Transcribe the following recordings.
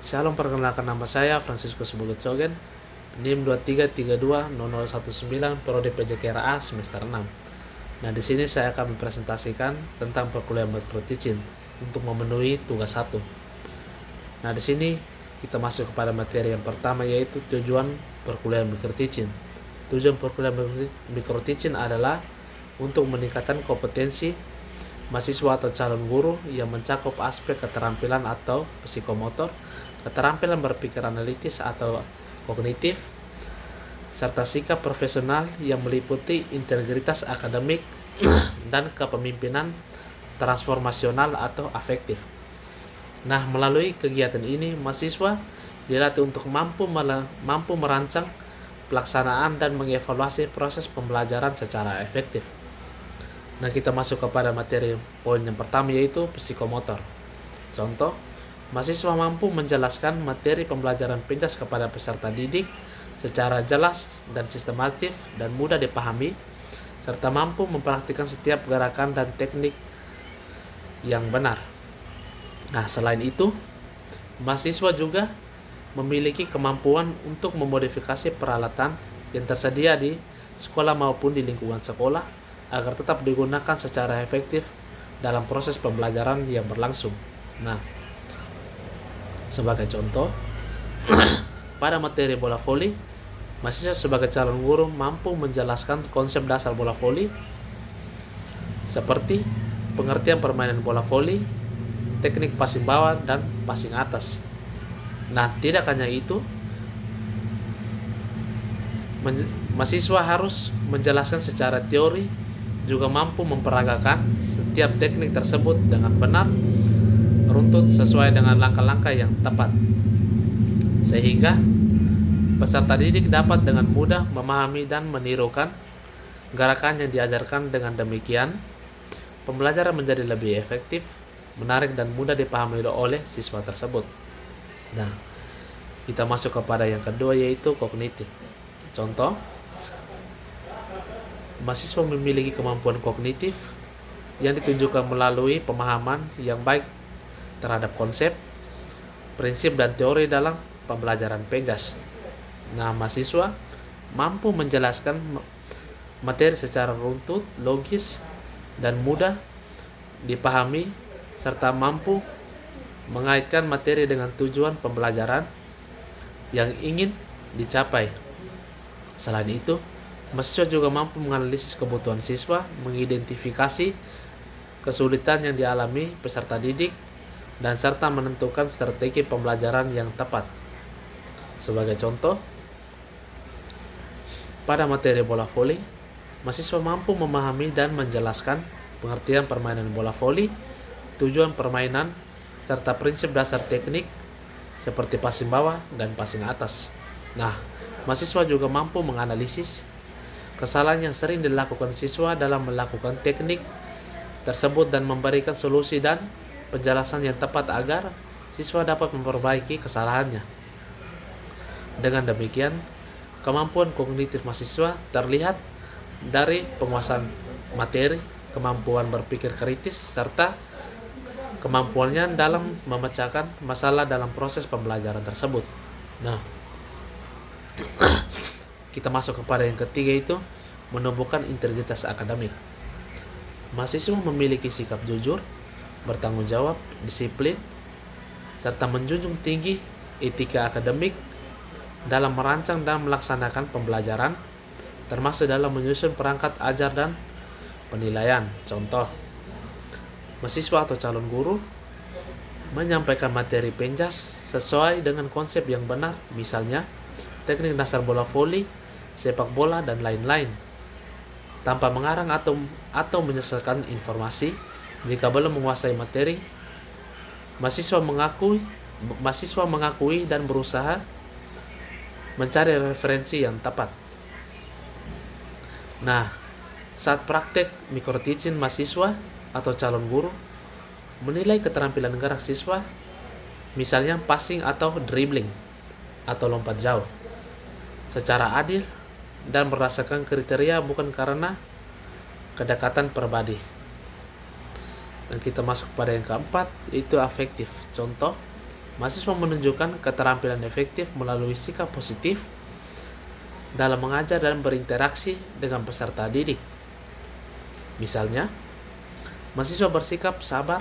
Shalom, perkenalkan nama saya Franciscus Bogotsogen, NIM 23320019, Prodi PJKRA semester 6. Nah, di sini saya akan mempresentasikan tentang perkuliahan microteaching untuk memenuhi tugas 1. Nah, di sini kita masuk kepada materi yang pertama, yaitu tujuan perkuliahan microteaching. Tujuan perkuliahan microteaching adalah untuk meningkatkan kompetensi mahasiswa atau calon guru yang mencakup aspek keterampilan atau psikomotor, keterampilan berpikir analitis atau kognitif, serta sikap profesional yang meliputi integritas akademik dan kepemimpinan transformasional atau afektif. Nah, melalui kegiatan ini, mahasiswa dilatih untuk mampu merancang pelaksanaan dan mengevaluasi proses pembelajaran secara efektif. Nah, kita masuk kepada materi poin yang pertama, yaitu psikomotor. Contoh, mahasiswa mampu menjelaskan materi pembelajaran penjas kepada peserta didik secara jelas dan sistematis dan mudah dipahami, serta mampu mempraktikkan setiap gerakan dan teknik yang benar. Nah, selain itu, mahasiswa juga memiliki kemampuan untuk memodifikasi peralatan yang tersedia di sekolah maupun di lingkungan sekolah agar tetap digunakan secara efektif dalam proses pembelajaran yang berlangsung. Nah, sebagai contoh, pada materi bola voli, mahasiswa sebagai calon guru mampu menjelaskan konsep dasar bola voli seperti pengertian permainan bola voli, teknik passing bawah dan passing atas. Nah, tidak hanya itu, mahasiswa harus menjelaskan secara teori, juga mampu memperagakan setiap teknik tersebut dengan benar, runtut sesuai dengan langkah-langkah yang tepat, sehingga peserta didik dapat dengan mudah memahami dan menirukan gerakan yang diajarkan. Dengan demikian, pembelajaran menjadi lebih efektif, menarik, dan mudah dipahami oleh siswa tersebut. Nah, kita masuk kepada yang kedua, yaitu kognitif. Contoh, mahasiswa memiliki kemampuan kognitif yang ditunjukkan melalui pemahaman yang baik terhadap konsep, prinsip, dan teori dalam pembelajaran penjas. Nah, mahasiswa mampu menjelaskan materi secara runtut, logis, dan mudah dipahami, serta mampu mengaitkan materi dengan tujuan pembelajaran yang ingin dicapai. Selain itu, mahasiswa juga mampu menganalisis kebutuhan siswa, mengidentifikasi kesulitan yang dialami peserta didik, dan serta menentukan strategi pembelajaran yang tepat. Sebagai contoh, pada materi bola voli, mahasiswa mampu memahami dan menjelaskan pengertian permainan bola voli, tujuan permainan, serta prinsip dasar teknik seperti passing bawah dan passing atas. Nah, mahasiswa juga mampu menganalisis kesalahan yang sering dilakukan siswa dalam melakukan teknik tersebut dan memberikan solusi dan penjelasan yang tepat agar siswa dapat memperbaiki kesalahannya. Dengan demikian, kemampuan kognitif mahasiswa terlihat dari penguasaan materi, kemampuan berpikir kritis, serta kemampuannya dalam memecahkan masalah dalam proses pembelajaran tersebut. Nah, kita masuk kepada yang ketiga, yaitu menumbuhkan integritas akademik. Mahasiswa memiliki sikap jujur, bertanggung jawab, disiplin, serta menjunjung tinggi etika akademik dalam merancang dan melaksanakan pembelajaran, termasuk dalam menyusun perangkat ajar dan penilaian. Contoh, mahasiswa atau calon guru menyampaikan materi penjas sesuai dengan konsep yang benar, misalnya teknik dasar bola voli, sepak bola, dan lain-lain, tanpa mengarang atau menyesatkan informasi. Jika belum menguasai materi, mahasiswa mengakui dan berusaha mencari referensi yang tepat. Nah, saat praktek microteaching, mahasiswa atau calon guru menilai keterampilan gerak siswa, misalnya passing atau dribbling atau lompat jauh, secara adil dan berdasarkan kriteria, bukan karena kedekatan pribadi. Dan kita masuk pada yang keempat, yaitu afektif. Contoh, Mahasiswa menunjukkan keterampilan efektif melalui sikap positif dalam mengajar dan berinteraksi dengan peserta didik. Misalnya, mahasiswa bersikap sabar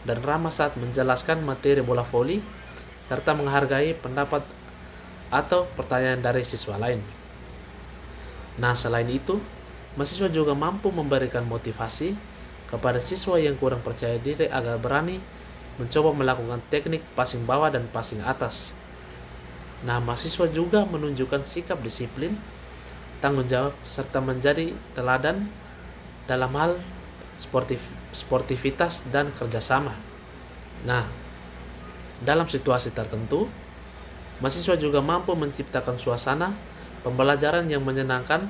dan ramah saat menjelaskan materi bola voli, serta menghargai pendapat atau pertanyaan dari siswa lain. Nah, selain itu, mahasiswa juga mampu memberikan motivasi kepada siswa yang kurang percaya diri agar berani mencoba melakukan teknik passing bawah dan passing atas. Nah, mahasiswa juga menunjukkan sikap disiplin, tanggung jawab, serta menjadi teladan dalam hal sportivitas dan kerjasama. Nah, dalam situasi tertentu, mahasiswa juga mampu menciptakan suasana pembelajaran yang menyenangkan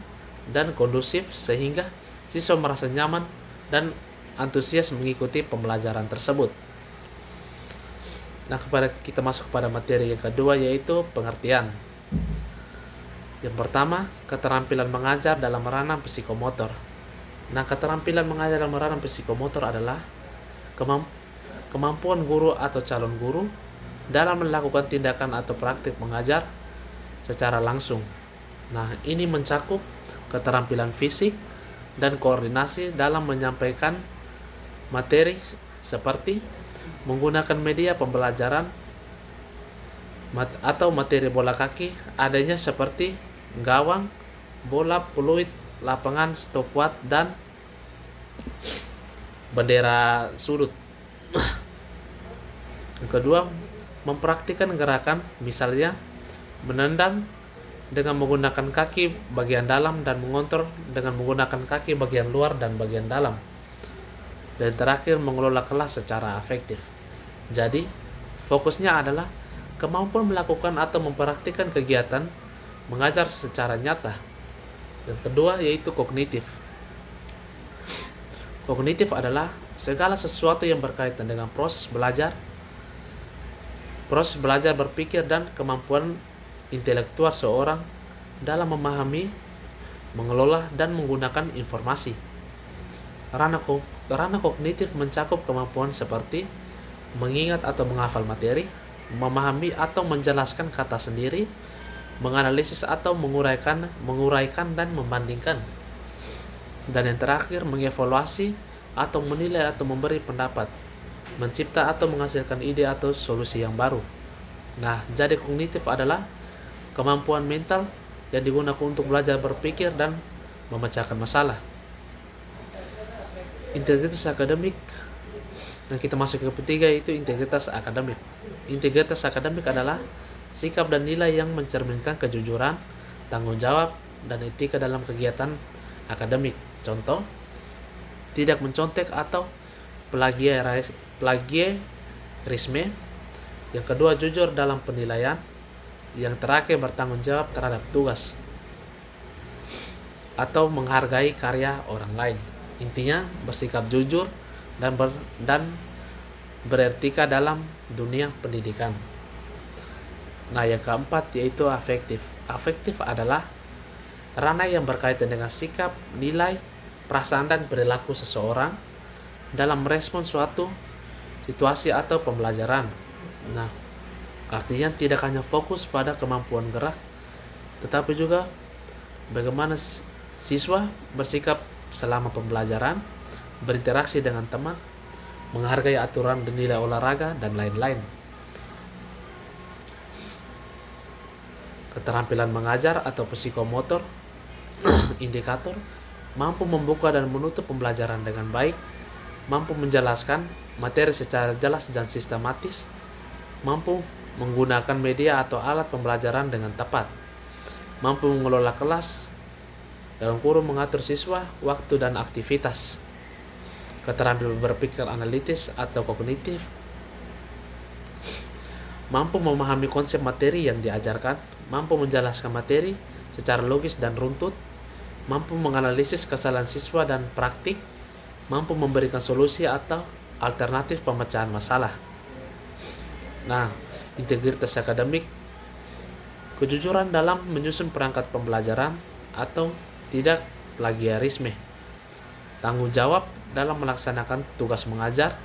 dan kondusif sehingga siswa merasa nyaman dan antusias mengikuti pembelajaran tersebut. Nah, kita masuk kepada materi yang kedua, yaitu pengertian. Yang pertama, keterampilan mengajar dalam ranah psikomotor. Nah, keterampilan mengajar dalam ranah psikomotor adalah kemampuan guru atau calon guru dalam melakukan tindakan atau praktik mengajar secara langsung. Nah, ini mencakup keterampilan fisik dan koordinasi dalam menyampaikan materi seperti menggunakan media pembelajaran atau materi bola kaki adanya seperti gawang, bola, peluit, lapangan, stopwatch, dan bendera sudut. Yang kedua, mempraktikkan gerakan, misalnya menendang dengan menggunakan kaki bagian dalam dan mengontrol dengan menggunakan kaki bagian luar dan bagian dalam. Dan terakhir, mengelola kelas secara efektif. Jadi, fokusnya adalah kemampuan melakukan atau mempraktikkan kegiatan mengajar secara nyata. Yang kedua yaitu kognitif. Kognitif adalah segala sesuatu yang berkaitan dengan proses belajar berpikir dan kemampuan intelektual seorang dalam memahami, mengelola, dan menggunakan informasi. Ranah kognitif mencakup kemampuan seperti mengingat atau menghafal materi, memahami atau menjelaskan kata sendiri, menganalisis atau menguraikan dan membandingkan. Dan yang terakhir, mengevaluasi atau menilai atau memberi pendapat, mencipta atau menghasilkan ide atau solusi yang baru. Nah, jadi kognitif adalah kemampuan mental yang digunakan untuk belajar berpikir dan memecahkan masalah. Integritas akademik. Nah, kita masuk ke ketiga, yaitu integritas akademik. Integritas akademik adalah sikap dan nilai yang mencerminkan kejujuran, tanggung jawab, dan etika dalam kegiatan akademik. Contoh, tidak mencontek atau plagiarisme. Yang kedua, jujur dalam penilaian. Yang terakhir, bertanggung jawab terhadap tugas atau menghargai karya orang lain. Intinya, bersikap jujur dan beretika dalam dunia pendidikan. Nah, yang keempat yaitu afektif. Afektif adalah ranah yang berkaitan dengan sikap, nilai, perasaan, dan perilaku seseorang dalam merespon suatu situasi atau pembelajaran. Nah, artinya tidak hanya fokus pada kemampuan gerak, tetapi juga bagaimana siswa bersikap selama pembelajaran, berinteraksi dengan teman, menghargai aturan dan nilai olahraga, dan lain-lain. Keterampilan mengajar atau psikomotor indikator mampu membuka dan menutup pembelajaran dengan baik, mampu menjelaskan materi secara jelas dan sistematis, mampu menggunakan media atau alat pembelajaran dengan tepat, mampu mengelola kelas, dalam kurung mengatur siswa, waktu, dan aktivitas. Keterampilan berpikir analitis atau kognitif mampu memahami konsep materi yang diajarkan, mampu menjelaskan materi secara logis dan runtut, mampu menganalisis kesalahan siswa dan praktik, mampu memberikan solusi atau alternatif pemecahan masalah. Nah, integritas akademik, kejujuran dalam menyusun perangkat pembelajaran atau tidak plagiarisme, tanggung jawab dalam melaksanakan tugas mengajar,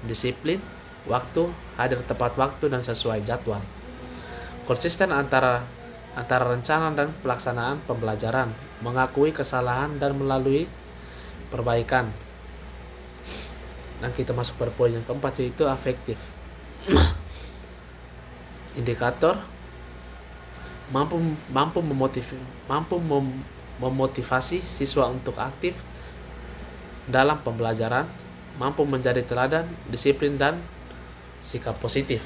disiplin, waktu, hadir tepat waktu dan sesuai jadwal. Konsisten antara rencana dan pelaksanaan pembelajaran, mengakui kesalahan dan melalui perbaikan. Dan kita masuk pada poin yang keempat, yaitu afektif. Indikator mampu memotivasi siswa untuk aktif dalam pembelajaran, mampu menjadi teladan, disiplin, dan sikap positif.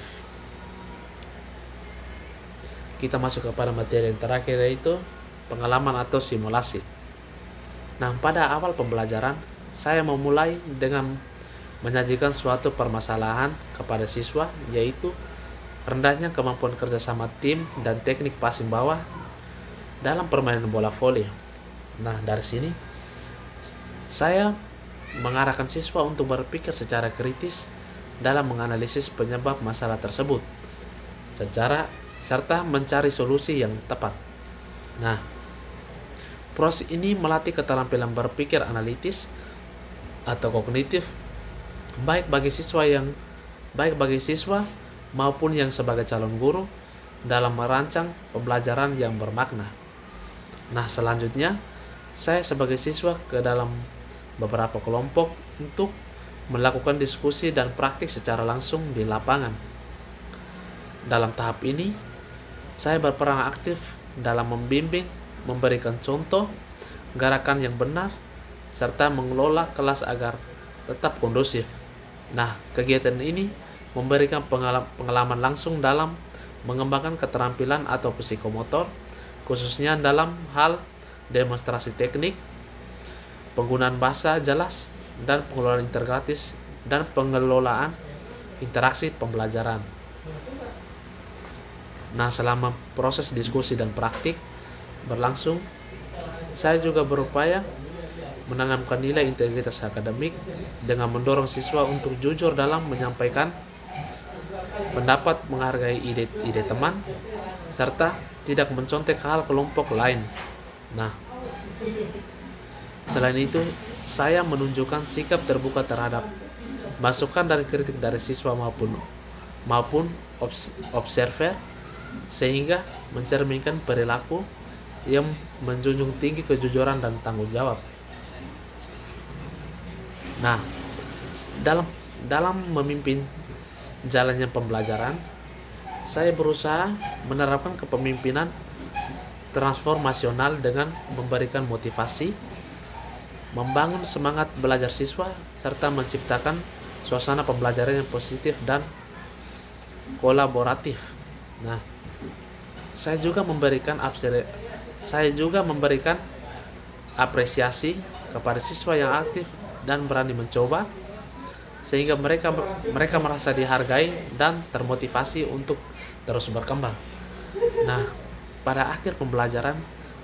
Kita masuk kepada materi yang terakhir, yaitu pengalaman atau simulasi. Nah, pada awal pembelajaran, saya memulai dengan menyajikan suatu permasalahan kepada siswa, yaitu rendahnya kemampuan kerjasama tim dan teknik passing bawah dalam permainan bola voli. Nah, dari sini saya mengarahkan siswa untuk berpikir secara kritis dalam menganalisis penyebab masalah tersebut, serta mencari solusi yang tepat. Nah, proses ini melatih keterampilan berpikir analitis atau kognitif baik bagi siswa maupun yang sebagai calon guru dalam merancang pembelajaran yang bermakna. Nah, selanjutnya saya sebagai siswa ke dalam beberapa kelompok untuk melakukan diskusi dan praktik secara langsung di lapangan. Dalam tahap ini, saya berperan aktif dalam membimbing, memberikan contoh, gerakan yang benar, serta mengelola kelas agar tetap kondusif. Nah, kegiatan ini memberikan pengalaman langsung dalam mengembangkan keterampilan atau psikomotor, khususnya dalam hal demonstrasi teknik, penggunaan bahasa jelas, dan pengelolaan integratif dan pengelolaan interaksi pembelajaran. Nah, selama proses diskusi dan praktik berlangsung, saya juga berupaya menanamkan nilai integritas akademik dengan mendorong siswa untuk jujur dalam menyampaikan pendapat, menghargai ide teman, serta tidak mencontek hal kelompok lain. Nah, selain itu, saya menunjukkan sikap terbuka terhadap masukan dan kritik dari siswa maupun observer, sehingga mencerminkan perilaku yang menjunjung tinggi kejujuran dan tanggung jawab. Nah, dalam memimpin jalannya pembelajaran, saya berusaha menerapkan kepemimpinan transformasional dengan memberikan motivasi, membangun semangat belajar siswa, serta menciptakan suasana pembelajaran yang positif dan kolaboratif. Nah, saya juga memberikan apresiasi kepada siswa yang aktif dan berani mencoba, sehingga mereka merasa dihargai dan termotivasi untuk terus berkembang. Nah, pada akhir pembelajaran,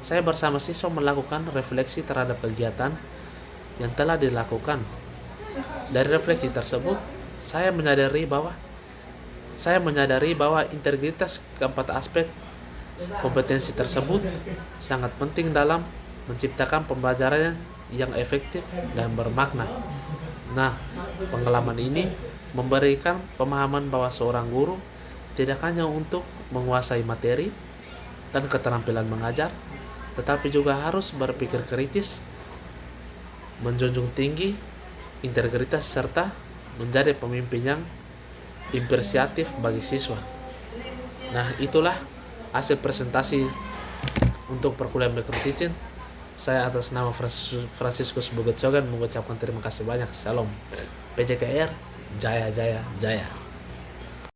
saya bersama siswa melakukan refleksi terhadap kegiatan yang telah dilakukan. Dari refleksi tersebut, saya menyadari bahwa integritas keempat aspek kompetensi tersebut sangat penting dalam menciptakan pembelajaran yang efektif dan bermakna. Nah, pengalaman ini memberikan pemahaman bahwa seorang guru tidak hanya untuk menguasai materi dan keterampilan mengajar, tetapi juga harus berpikir kritis, menjunjung tinggi integritas, serta menjadi pemimpin yang inspiratif bagi siswa. Nah, itulah hasil presentasi untuk perkuliahan microteaching. Saya atas nama Franciscus Bogetsogan mengucapkan terima kasih banyak. Salam PJKR, Jaya Jaya Jaya.